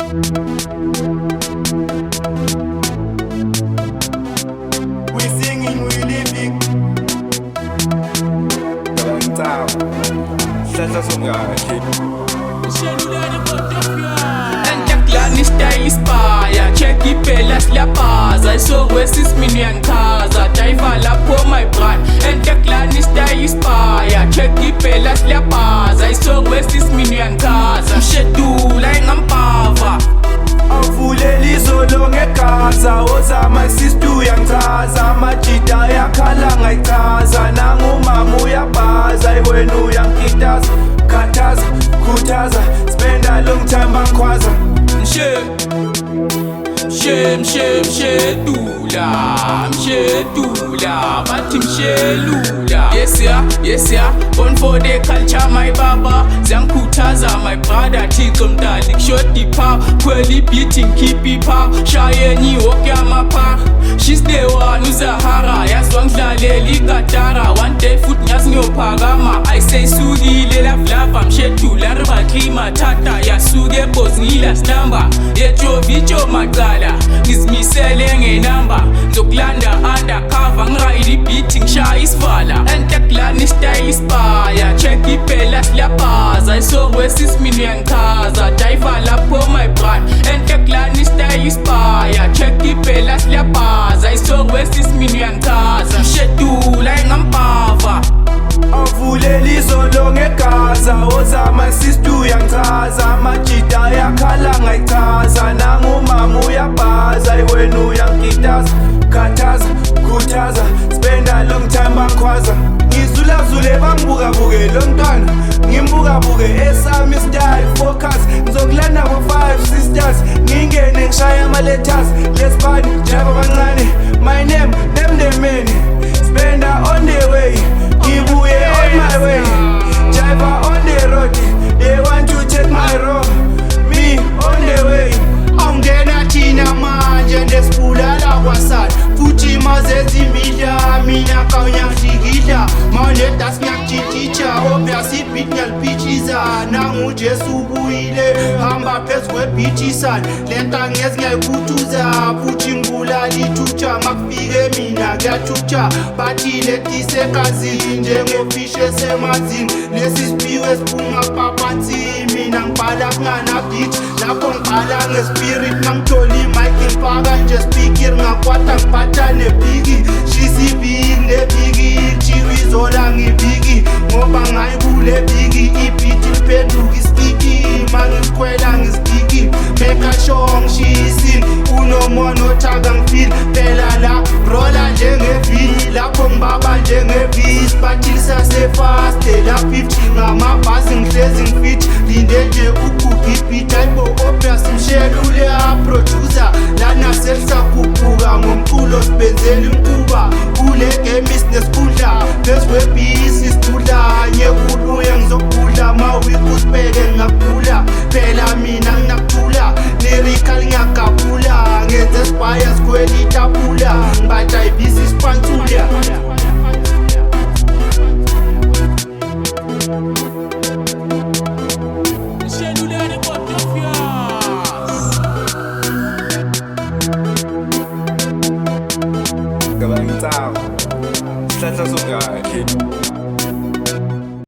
We singing, we living. Talentao. Hlahla somngaki. Entekla style ispire. Check ipela silapaza. Isogwesi mini yankaza. Dive lapho my brand. Entekla style ispire. Check ipela silapaza. Isogwesi mini yankaza. Mshedula ngampava. Avuleli izolo ngegaza. Ozama isistu yangichaza. Amajita yakhala ngayichaza. Nangumama uyabaza. Wena uyangikitaza. Khathaza, khuthaza. Spend a long time bakhwaza. Mshedula, bathi mshelula. Yes ya, born for the culture my baba. Zangikhuthaza my brother Thixo mdali kushoti power. Kweli beating keep it power. Shayeni walk yamapha. She's the one uZahara. Yazwa ngidlalela igatara. One day futhi ngiyazi ngiyophakama. I say sukile lava mshedula riba klima tata. Yasuke boss ngilas number. Yejovicho macala. Ngizimisele ngenamba. Ngizokulanda undercover. Ngiride beat ngishaya isivala. Entekla style ispire. Check ipela silapaza. Isogwesi mini yangichaza. Dive lapho my brand. Entekla style ispire. Check ipela silapaza. Isogwesi mini yangichaza. Mshedula ngampava. Avuleli izolo ngegaza. Ozama isistu yangichaza. Amajita yakhala ngayichaza. Nangumama uyabaza. Wena uyangikitaza. Khathaza, khuthaza. Spend a long time bakhwaza. Ngizulazule bangibukabuke lo mntwana. Ngimbukabuke esami style focus. Ngizokulanda ngo-5 sisters. Ngingene ngishaya ama-letters. Let's party, drive abancane. My name, them the many. Spender on the way. Ngibuye on my way. Driver on the road. They want to check my road. Me on the way. Ongena thina manje ndesibulala kwasala futhi mazezimidla mina kawunyangidla manje dasingakujithicha obvious ibit ngiyalipithiza nangujesu ubuyile hamba phezu kwebithisana lenta ngezi ngiyayikhuthuza futhi ngibulala ithutha makufike mina kuyathutha bathi letisegazini njengofishe esemazini lesi siphiwe siphuma paphansi mina ngibhala kungana-beat lapho ngibhala ngespirit mangitholi imic ngifaka nje speaker ngakwata ngiphatha nebhiki shizibhiki nebhiki kuthiwa izola ngibhiki ngoba ngayi kule bhiki ibhithi liphenduka isikiki mangikhwela ngesikiki make sure ngishisini unomoya othaka ngifile phela la rola njengevili lapho ngibaba njengevisi bathilisa sefast la 50 ngamabhasi ngihlezi ngifit linde nje ukugibhita ibo obvious mshelule aproducer lana selisakhuphuka ngomculo sibenzela inkuba kule game isineskhundla phezu kwebhisi sidudla nyekuluye ngizokudla mawiki usibeke ngingakula phela mina nginakuthula lyrical ngiyagabula ngenze spire sikhwela itapula ngibatha ibisi sipantsula Talentao. Hlahla somngaki.